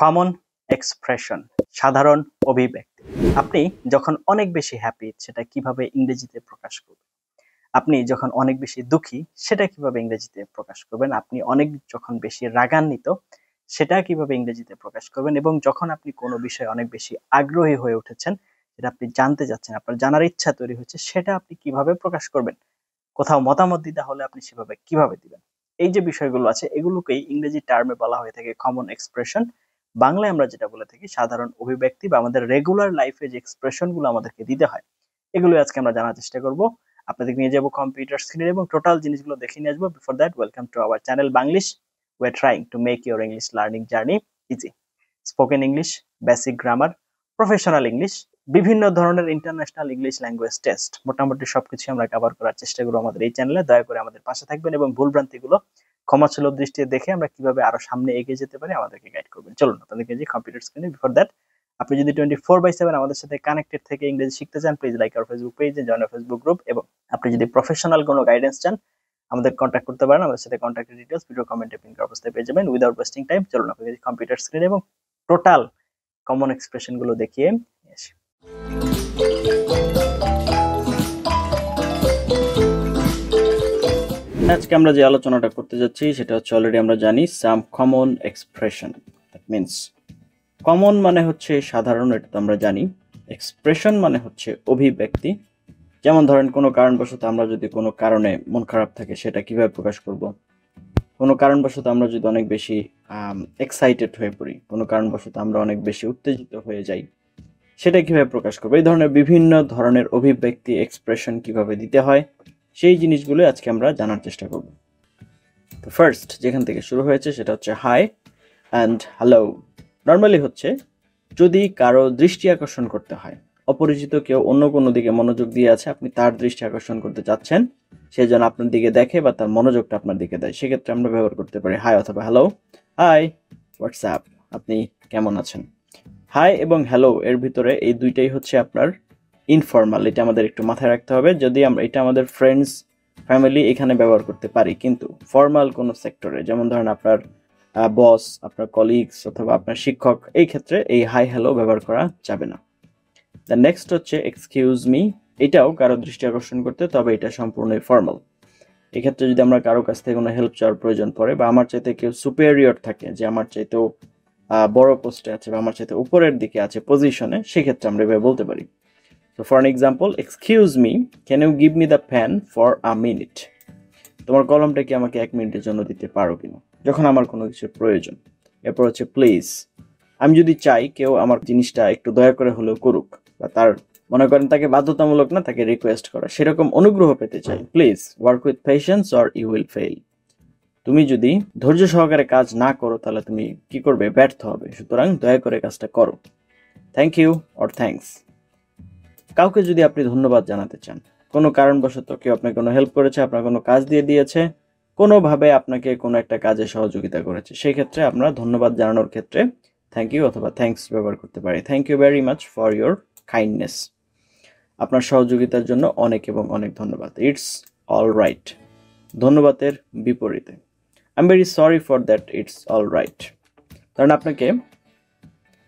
Common expression, সাধারণ অভিব্যক্তি। আপনি যখন অনেক বেশি হ্যাপি সেটা কিভাবে ইংরেজিতে প্রকাশ করবেন? আপনি যখন অনেক বেশি দুঃখী সেটা কিভাবে ইংরেজিতে প্রকাশ করবেন? আপনি যখন বেশি রাগান্বিত সেটা কিভাবে ইংরেজিতে প্রকাশ করবেন? এবং যখন আপনি কোনো বিষয়ে অনেক বেশি আগ্রহী হয়ে উঠেছেন, যেটা আপনি জানতে চাচ্ছেন, আপনার জানার ইচ্ছা তৈরি হচ্ছে, সেটা আপনি কিভাবে প্রকাশ করবেন? কোথাও মতামত দিতে হলে আপনি সেভাবে কিভাবে দিবেন? এই যে বিষয়গুলো আছে এগুলোকেই ইংরেজি টার্মে বলা হয়ে থাকে কমন এক্সপ্রেশন। বাংলায় আমরা যেটা বলে থাকি সাধারণ অভিব্যক্তি বা আমাদের রেগুলার লাইফে যে এক্সপ্রেশন গুলো আমাদেরকে দিতে হয়, এগুলো আজকে আমরা জানার চেষ্টা করব। আপনাদের নিয়ে যাব কম্পিউটার স্ক্রিনে এবং টোটাল জিনিসগুলো দেখে নিয়ে আসবো। Before that, welcome to our channel Banglish. We are trying to make your English learning journey easy. Spoken English, basic grammar, professional English, বিভিন্ন ধরনের ইন্টারন্যাশনাল ইংলিশ ল্যাঙ্গুয়েজ টেস্ট, মোটামুটি সবকিছু আমরা কভার করার চেষ্টা করব আমাদের এই চ্যানেলে। দয়া করে আমাদের পাশে থাকবেন এবং ভুলভ্রান্তিগুলো ক্ষমাসুলভ দৃষ্টিতে দেখে আমরা কিভাবে আরো সামনে এগিয়ে যেতে পারি আমাদেরকে গাইড করবেন। চলুন আপনাদেরকে যে কম্পিউটার স্ক্রিনে। বিফোর দ্যাট, আপনি যদি 24/7 আমাদের সাথে কানেক্টেড থেকে ইংরেজি শিখতে চান, please like our Facebook page, join our Facebook group. এবং আপনি যদি প্রফেশনাল কোনো গাইডেন্স চান, আমাদের কন্ট্যাক্ট করতে পারেন। আমাদের সাথে কন্ট্যাক্টের ডিটেইলস ভিডিও কমেন্টে পিন করা অবস্থায় পেয়ে যাবেন। উইদাউট ওয়েস্টিং টাইম, চলুন আপনাদের কম্পিউটার স্ক্রিনে এবং টোটাল কমন এক্সপ্রেশন গুলো দেখিয়ে আসি। আজকে আমরা যে আলোচনাটা করতে যাচ্ছি সেটা হচ্ছে, অলরেডি আমরা জানি, সাম common expression. That means common মানে হচ্ছে সাধারণ, এটা তো আমরা জানি। এক্সপ্রেশন মানে হচ্ছে অভিব্যক্তি। যেমন ধরেন, কোনো কারণবশত আমরা যদি কোনো কারণে মন খারাপ থাকে সেটা কিভাবে প্রকাশ করব? কোনো কারণবশত আমরা যদি অনেক বেশি এক্সাইটেড হয়ে পড়ি, কোনো কারণবশত আমরা অনেক বেশি উত্তেজিত হয়ে যাই, সেটা কিভাবে প্রকাশ করবো? এই ধরনের বিভিন্ন ধরনের অভিব্যক্তি, এক্সপ্রেশন কিভাবে দিতে হয়, সেই জিনিসগুলো আজকে আমরা জানার চেষ্টা করব। তো ফার্স্ট যেখান থেকে শুরু হয়েছে সেটা হচ্ছে হাই অ্যান্ড হ্যালো। নর্মালি হচ্ছে যদি কারো দৃষ্টি আকর্ষণ করতে হয়, অপরিচিত কেউ অন্য কোনো দিকে মনোযোগ দিয়ে আছে, আপনি তার দৃষ্টি আকর্ষণ করতে চাচ্ছেন, সে যেন আপনার দিকে দেখে বা তার মনোযোগটা আপনার দিকে দেয়, সেক্ষেত্রে আমরা ব্যবহার করতে পারি হাই অথবা হ্যালো। হাই, হোয়াটসঅ্যাপ, আপনি কেমন আছেন? হাই এবং হ্যালো এর ভিতরে এই দুইটাই হচ্ছে আপনার ইনফর্মাল, এটা আমাদের একটু মাথায় রাখতে হবে। যদি আমরা এটা আমাদের ফ্রেন্ডস, ফ্যামিলি এখানে ব্যবহার করতে পারি, কিন্তু ফর্মাল কোনো সেক্টরে, যেমন ধরেন আপনার বস, আপনার কলিগস অথবা আপনার শিক্ষক, এই ক্ষেত্রে এই হাই হ্যালো ব্যবহার করা যাবে না। দ্য নেক্সট হচ্ছে এক্সকিউজ মি। এটাও কারো দৃষ্টি আকর্ষণ করতে, তবে এটা সম্পূর্ণই ফর্মাল। এক্ষেত্রে যদি আমরা কারো কাছ থেকে কোনো হেল্প চাওয়ার প্রয়োজন পড়ে, বা আমার চাইতে কেউ সুপেরিয়র থাকে, যে আমার চাইতেও বড় পোস্টে আছে বা আমার চাইতে উপরের দিকে আছে পজিশনে, সেক্ষেত্রে আমরা এভাবে বলতে পারি। So for an example, excuse me, can you give me the pen for a minute? তোমার কলমটা কি আমাকে 1 মিনিটের জন্য দিতে পারো কিনা, যখন আমার কোনো কিছুর প্রয়োজন। এরপর হচ্ছে প্লিজ। আমি যদি চাই কেউ আমার জিনিসটা একটু দয়া করে হলেও করুক, বা তার, মনে করেন তাকে বাধ্যতামূলক না, তাকে রিকোয়েস্ট করা, সেরকম অনুগ্রহ পেতে চাই, please work with patience or you will fail. তুমি যদি ধৈর্য সহকারে কাজ না করো তাহলে তুমি কি করবে? ব্যর্থ হবে। সুতরাং দয়া করে কাজটা করো। Thank you or thanks. কাউকে যদি আপনি ধন্যবাদ জানাতে চান, কোনো কারণবশত কেউ আপনাকে কোনো হেল্প করেছে, আপনার কোনো কাজ দিয়ে দিয়েছে, কোনোভাবে আপনাকে কোনো একটা কাজে সহযোগিতা করেছে, সেই ক্ষেত্রে আমরা ধন্যবাদ জানানোর ক্ষেত্রে থ্যাংক ইউ অথবা থ্যাঙ্কস ব্যবহার করতে পারি। Thank you very much for your kindness. আপনার সহযোগিতার জন্য অনেক এবং অনেক ধন্যবাদ। ইটস অল রাইট, ধন্যবাদের বিপরীতে I am very sorry for that, it's all right. কারণ আপনাকে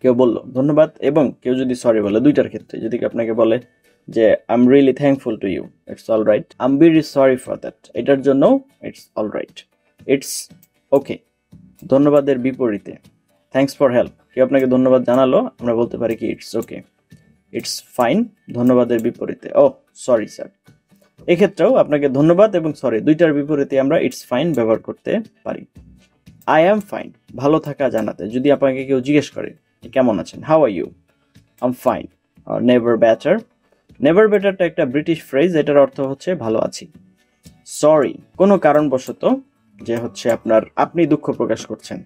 কেউ বললো ধন্যবাদ এবং কেউ যদি সরি বলে, দুইটার ক্ষেত্রে যদি আপনাকে বলে যে I am really thankful to you, it's all right. I am very sorry for that, এটার জন্য it's all right, it's okay. ধন্যবাদের বিপরীতে থ্যাঙ্কস ফর হেল্প, কেউ আপনাকে ধন্যবাদ জানালো, আমরা বলতে পারি কি ইটস ওকে, ইটস ফাইন। ধন্যবাদের বিপরীতে ও সরি স্যার। এক্ষেত্রেও আপনাকে ধন্যবাদ এবং সরি দুইটার বিপরীতে আমরা ইটস ফাইন ব্যবহার করতে পারি। আই অ্যাম ফাইন, ভালো থাকা জানাতে, যদি আপনাকে কেউ জিজ্ঞেস করে কেমন আছেন, how are you, I am fine. আর নেভার বেটার, নেভার বেটারটা একটা ব্রিটিশ ফ্রেজ, এটার অর্থ হচ্ছে ভালো আছি। সরি, কোনো কারণবশত যে হচ্ছে আপনি দুঃখ প্রকাশ করছেন,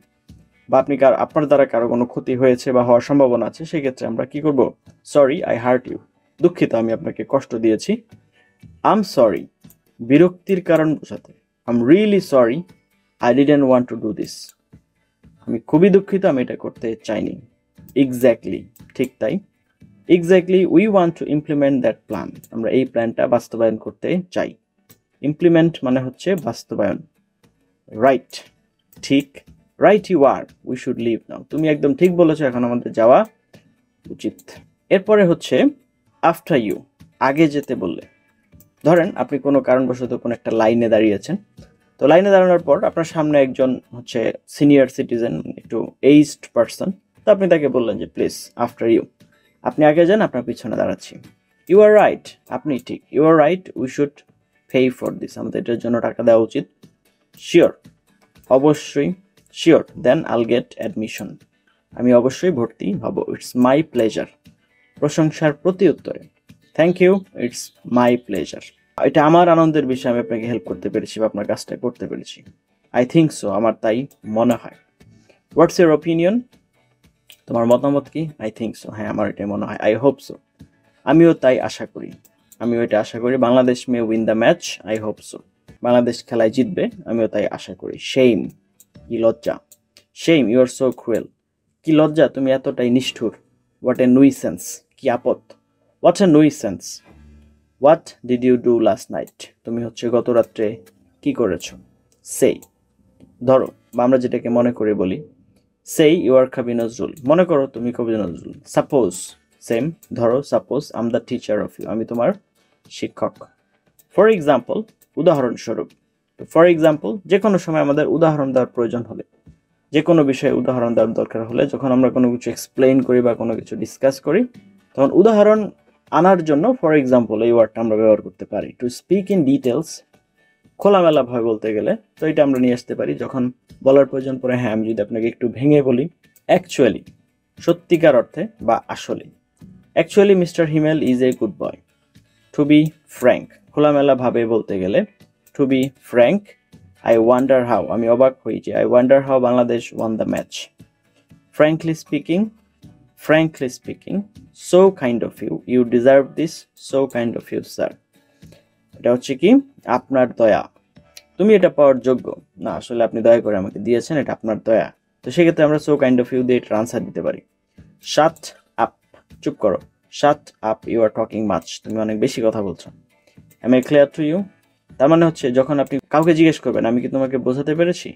বা আপনার দ্বারা কারো কোনো ক্ষতি হয়েছে বা হওয়ার সম্ভাবনা আছে, সেক্ষেত্রে আমরা কি করব? সরি আই হার্ট ইউ, দুঃখিত আমি আপনাকে কষ্ট দিয়েছি। আই এম সরি, বিরক্তির কারণ বোঝাতে, I am really sorry, I didn't want to do this, আমি খুবই দুঃখিত, আমি এটা করতে চাইনি। এক্স্যাক্টলি, ঠিক তাই। Exactly we want to implement that plan, আমরা এই প্ল্যানটা বাস্তবায়ন করতে চাই। ইমপ্লিমেন্ট মানে হচ্ছে বাস্তবায়ন। রাইট, ঠিক, right you are, we should leave now, তুমি একদম ঠিক বলেছো, এখন আমাদের যাওয়া উচিত। এরপরে হচ্ছে আফটার ইউ, আগে যেতে বললে। ধরেন আপনি কোনো কারণবশত কোনো একটা লাইনে দাঁড়িয়েছেন, তো লাইনে দাঁড়ানোর পর আপনার সামনে একজন হচ্ছে সিনিয়র সিটিজেন, একটু এইজড পারসন, তো আপনি তাকে বললেন যে প্লিজ আফটার ইউ, আপনি আগে যান, আপনার পিছনে দাঁড়াচ্ছি। ইউ আর রাইট, আপনি ঠিক, you are right, we should pay for this, আমাদের এটার জন্য টাকা দেওয়া উচিত। শিওর, অবশ্যই। Sure, then I'll get admission, আমি অবশ্যই ভর্তি হব। ইটস মাই প্লেজার, প্রশংসার প্রতি উত্তরে thank you, it's my pleasure, এটা আমার আনন্দের বিষয়, আমি আপনাকে হেল্প করতে পেরেছি বা আপনার কাজটা করতে পেরেছি। আই থিঙ্ক সো, আমার তাই মনে হয়। হোয়াটস ইউর ওপিনিয়ন, তোমার মতামত কি? আই থিঙ্ক সো, হ্যাঁ আমার এটাই মনে হয়। আই হোপ সো, আমিও তাই আশা করি, আমিও এটা আশা করি। Bangladesh may win the match, I hope so, Bangladesh খেলায় জিতবে, আমিও তাই আশা করি। শেম, কি লজ্জা। Shame, you are so cruel, কি লজ্জা, তুমি এতটাই নিষ্ঠুর। হোয়াট এ নুইসেন্স, কি আপদ। What a nuisance, what did you do last night, তুমি হচ্ছে গত রাত্রে কি করেছো। সেই, ধরো, বা আমরা যেটাকে মনে করে বলি, সেই ইউ আর কবি নজরুল, মনে করো তুমি কবি নজরুল। সাপোজ, সেম, ধরো, suppose I am the teacher of you, আমি তোমার শিক্ষক। ফর এক্সাম্পল, উদাহরণস্বরূপ। ফর এক্সাম্পল, যে কোনো সময় আমাদের উদাহরণ দেওয়ার প্রয়োজন হলে, যে কোনো বিষয়ে উদাহরণ দেওয়ার দরকার হলে, যখন আমরা কোনো কিছু এক্সপ্লেইন করি বা কোনো কিছু ডিসকাস করি, তখন উদাহরণ আনার জন্য ফর এক্সাম্পল এই ওয়ার্ডটা আমরা ব্যবহার করতে পারি। টু স্পিক ইন ডিটেলস, খোলামেলা ভাবে বলতে গেলে, তো এটা আমরা নিয়ে আসতে পারি যখন বলার প্রয়োজন পড়ে। হ্যাঁ, আমি যদি আপনাকে একটু ভেঙে বলি, অ্যাকচুয়ালি, সত্যিকার অর্থে বা আসলে, actually mister Himel is a good boy. To be frank, খোলামেলা ভাবে বলতে গেলে, to be frank, I wonder how, আমি অবাক হই যে, I wonder how Bangladesh won the match. Frankly speaking, frankly speaking, so kind of you, you deserve this, so kind of you sir, এটা হচ্ছে কি, আপনার দয়া, তুমি এটা পাওয়ার যোগ্য না, আসলে আপনি দয়া করে আমাকে দিয়েছেন, এটা আপনার দয়া। তো সেক্ষেত্রে আমরা so kind of you দিয়ে এটা আনসার দিতে পারি। শাট আপ, চুপ করো। Shut up, you are talking much, তুমি অনেক বেশি কথা বলছো। am I clear to you, তার মানে হচ্ছে যখন আপনি কাউকে জিজ্ঞেস করবেন আমি কি তোমাকে বোঝাতে পেরেছি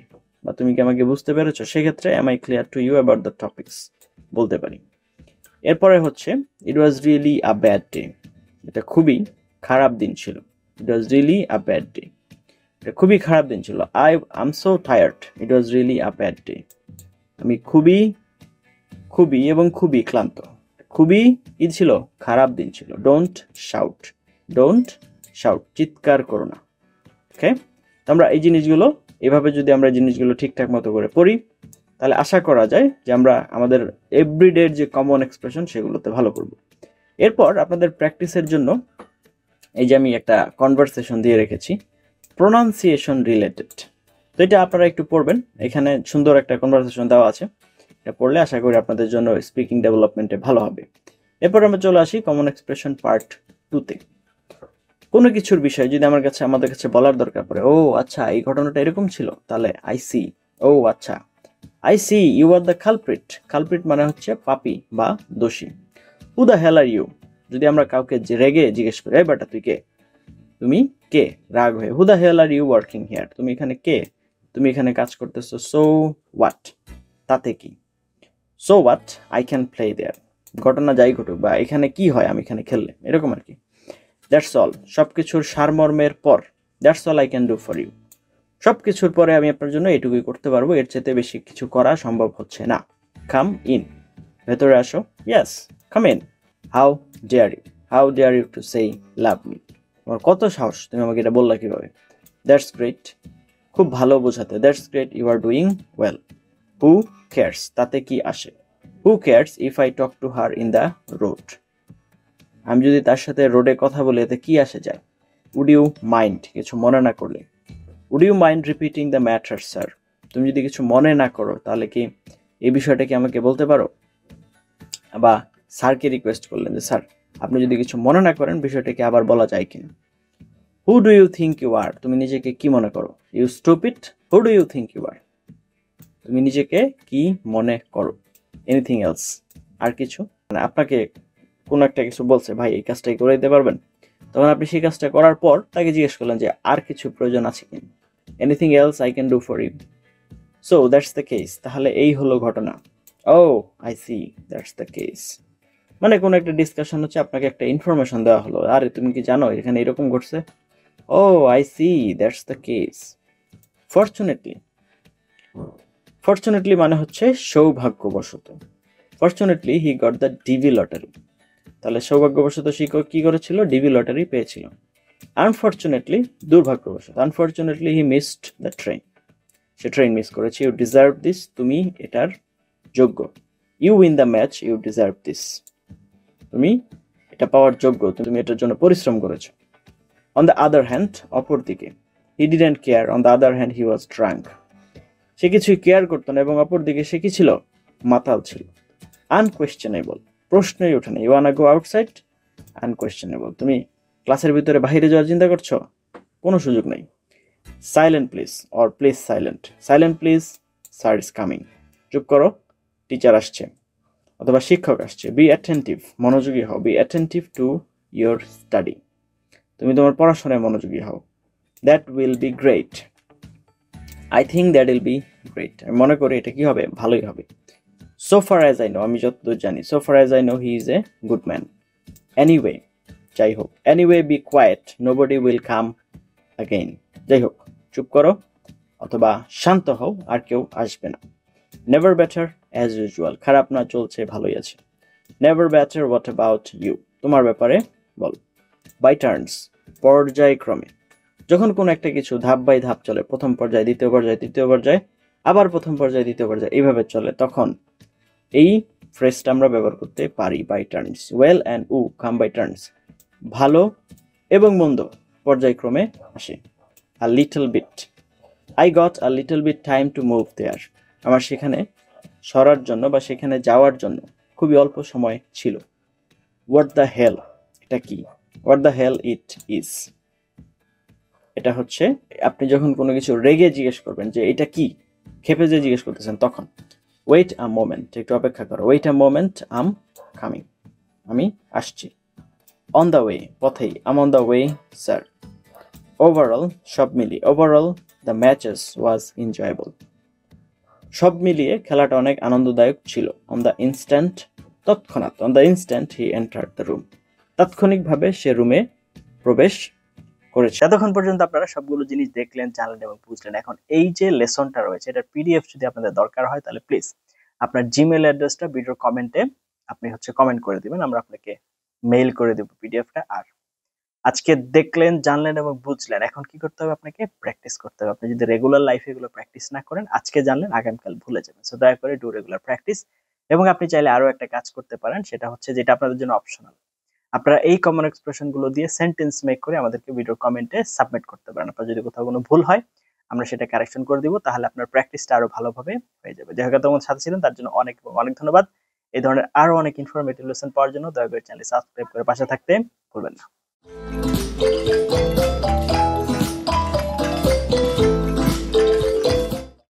বা তুমি কি আমাকে বুঝতে পেরেছো, সেক্ষেত্রে am I clear to you about the topics বলতে পারি। এরপরে হচ্ছে it was really a bad day, এটা খুবই খারাপ দিন ছিল। It was really a bad day, এটা খুবই খারাপ দিন ছিল। I am so tired, it was really a bad day, আমি খুবই খুবই এবং খুবই ক্লান্ত। খুবই কি ছিল, খারাপ দিন ছিল। ডোন্ট শাউট, ডোন্ট শাউট, চিৎকার করো না। ওকে, আমরা এই জিনিসগুলো এভাবে যদি আমরা জিনিসগুলো ঠিকঠাক মতো করে পড়ি, তাহলে আশা করা যায় যে আমরা আমাদের এভরিডের যে কমন এক্সপ্রেশন সেগুলোতে ভালো করব। এরপর আপনাদের প্র্যাকটিসের জন্য এই যে আমি একটা কনভারসেশন দিয়ে রেখেছি, প্রোনাউন্সিয়েশন রিলেটেড। তো এটা আপনারা একটু পড়বেন, এখানে সুন্দর একটা কনভারসেশন দেওয়া আছে, এটা পড়লে আশা করি আপনাদের জন্য স্পিকিং ডেভেলপমেন্টে ভালো হবে। এরপর আমরা চলে আসি কমন এক্সপ্রেশন পার্ট 2-তে। কোনো কিছুর বিষয় যদি আমাদের কাছে বলার দরকার পড়ে, ও আচ্ছা এই ঘটনাটা এরকম ছিল, তাহলে আই সি, ও আচ্ছা, I see you are the culprit, culprit মানে হচ্ছে পাপী বা দোষী। হু দ্য হেল আর ইউ, যদি আমরা কাউকে রেগে জিজ্ঞেস করি, এই বেটা তুই কে, তুমি কে, রাগ হয়ে, who the hell are you working here, তুমি এখানে কে, তুমি এখানে কাজ করতেছো। সো হোয়াট, তাতে কি। So what, I can play দেয়ার, ঘটনা যাই ঘটুক বা এখানে কি হয় আমি এখানে খেললে, এরকম আর কি। দ্যাটস অল, সবকিছুর সারমর্মের পর, that's all I can do for you, সবকিছুর পরে আমি আপনার জন্য এটুকুই করতে পারবো, এর চেয়ে বেশি কিছু করা সম্ভব হচ্ছে না। কাম ইন, ভেতরে আসো। Yes, come in. How dare you, how dare you to say love me, তোমার কত সাহস, তুমি আমাকে এটা বললা কিভাবে। দ্যাটস গ্রেট, খুব ভালো বোঝাতে। That's great, you are doing well. Who cares, তাতে কি আসে। Who cares if I talk to her in the road, আমি যদি তার সাথে রোডে কথা বলি এতে কি আসে যায়। উড ইউ মাইন্ড, কিছু মনে না করলে। Would you mind repeating the matter sir, তুমি যদি কিছু মনে না করো তাহলে কি এই বিষয়টা কি আমাকে বলতে পারো। বা স্যারকে রিকোয়েস্ট করলেন যে স্যার আপনি যদি কিছু মনে না করেন বিষয়টাকে আবার বলা যায় কিনা। Who do you think you are, তুমি নিজেকে কি মনে করো। You stupid, who do you think you are, তুমি নিজেকে কি মনে করো। এনিথিং এলস, আর কিছু, মানে আপনাকে কোনো একটা কিছু বলছে, ভাই এই কাজটাই করে দিতে পারবেন, তখন আপনি সেই কাজটা করার পর তাকে জিজ্ঞেস করলেন যে আর কিছু প্রয়োজন আছে কিনা। Anything else I can do for you. So that's the case, তাহলে এই হলো ঘটনা। Oh I see, that's the case, মানে কোনো একটা ডিসকাশন হচ্ছে, আপনাকে একটা ইনফরমেশন দেওয়া হলো, আরে তুমি কি জানো এখানে এরকম ঘটছে। Oh I see, that's the case. Fortunately, fortunately মানে হচ্ছে সৌভাগ্যবশত। Fortunately he got the DV lottery, তাহলে সৌভাগ্যবশত সে কি করেছিল, ডিভি লটারি পেয়েছিল। আনফরচুনেটলি, দুর্ভাগ্যবশত, unfortunately he missed the train, সে ট্রেন মিস করেছে। ইউ ডিজার্ভ দিস, তুমি এটার যোগ্য। You win the match, you deserve this, তুমি এটা পাওয়ার যোগ্য, তুমি এটার জন্য পরিশ্রম করেছো। অন দ্য আদার হ্যান্ড, অপরদিকে, he didn't care, on the other hand he was drunk, সে কিছুই কেয়ার করতো না, এবং অপরদিকে সে কি ছিল, মাতাল ছিল। আনকোয়েশ্চেনেবল, প্রশ্নই ওঠে না। ইউ ওয়ানা গো আউটসাইড, আনকোয়েশ্চেনেবল, তুমি ক্লাসের ভিতরে বাইরে যাওয়ার চিন্তা করছো, কোনো সুযোগ নেই। Silent please, or please silent, silent please, sir is coming, চুপ করো, টিচার আসছে অথবা শিক্ষক আসছে। বি অ্যাটেন্টিভ, মনোযোগী হও, be attentive to your study, তুমি তোমার পড়াশোনায় মনোযোগী হও। That will be great, I think that will be great, আমি মনে করি এটা কি হবে, ভালোই হবে। So far as I know, আমি যতদূর জানি, so far as I know he is a good man. Anyway, যাই হোক, anyway be quiet, nobody will come again, যাই হোক চুপ করো অথবা শান্ত হও, আর কেউ আসবে না। নেভার বেটার অ্যাজ ইউজুয়াল, খারাপ না, চলছে, ভালোই আছে। Never better, what about you, তোমার ব্যাপারে বল। বাই টার্নস, পর্যায়ক্রমে, যখন কোনো একটা কিছু ধাপ বাই ধাপ চলে, প্রথম পর্যায়ে, দ্বিতীয় পর্যায়ে, তৃতীয় পর্যায়ে, আবার প্রথম পর্যায়ে, দ্বিতীয় পর্যায়ে, এইভাবে চলে, তখন এই ফ্রেজটা আমরা ব্যবহার করতে পারি, by turns. Weal and woe come by turns, ভালো এবং মন্দ পর্যায়ক্রমে আসে। A little bit, I got a little bit time to move there, আমার সেখানে সরার জন্য বা সেখানে যাওয়ার জন্য খুবই অল্প সময় ছিল। হোয়াট দ্য হেল, এটা কি, what the hell it is, এটা হচ্ছে আপনি যখন কোনো কিছু রেগে জিজ্ঞেস করবেন যে এটা কি, ক্ষেপে যে জিজ্ঞেস করতেছেন, তখন। ওয়েট আ মোমেন্ট, একটু অপেক্ষা করো, wait a moment, I'm coming, আমি আসছি। অন দ্য ওয়ে, পথেই, I'm on the way sir. Overall, সব মিলিয়ে, overall the matches was enjoyable, সব মিলিয়ে খেলাটা অনেক আনন্দদায়ক ছিল। অন দ্য ইনস্ট্যান্ট, তৎক্ষণাৎ, on the instant he entered the room, তাৎক্ষণিকভাবে সে রুমে প্রবেশ করেছে। এতক্ষণ পর্যন্ত আপনারা সবগুলো জিনিস দেখলেন, জানলেন এবং বুঝলেন। এখন এই যে লেসনটা রয়েছে, এটার পিডিএফ যদি আপনাদের দরকার হয়, তাহলে প্লিজ আপনার জিমেইল অ্যাড্রেসটা ভিডিওর কমেন্টে আপনি কমেন্ট করে দিবেন, আমরা আপনাকে মেইল করে দেব পিডিএফটা। আর আজকে দেখলেন, জানলেন এবং বুঝলেন, এখন কি করতে হবে, আপনাকে প্র্যাকটিস করতে হবে। আপনি যদি রেগুলার লাইফে এগুলো প্র্যাকটিস না করেন, আজকে জানলেন, আগামীকাল ভুলে যাবেন। সো দয়া করে ডু রেগুলার প্র্যাকটিস। এবং আপনি চাইলে আরো একটা কাজ করতে পারেন, সেটা হচ্ছে, যেটা আপনাদের জন্য অপশনাল, আপনারা এই কমন এক্সপ্রেশন গুলো দিয়ে সেন্টেন্স মেক করে আমাদেরকে ভিডিও কমেন্টে সাবমিট করতে পারেন। আপনার যদি কোথাও কোনো ভুল হয়, আমরা সেটা কারেকশন করে দিব, তাহলে আপনার প্র্যাকটিসটা আরো ভালোভাবে হয়ে যাবে। যাই হোক, তোমার সাথে ছিলেন তার জন্য অনেক অনেক ধন্যবাদ। এই ধরনের আরো অনেক ইনফরমেটিভ লেসন পাওয়ার জন্য দয়া করে চ্যানেল সাবস্ক্রাইব করে পাশে থাকতে ভুলবেন না।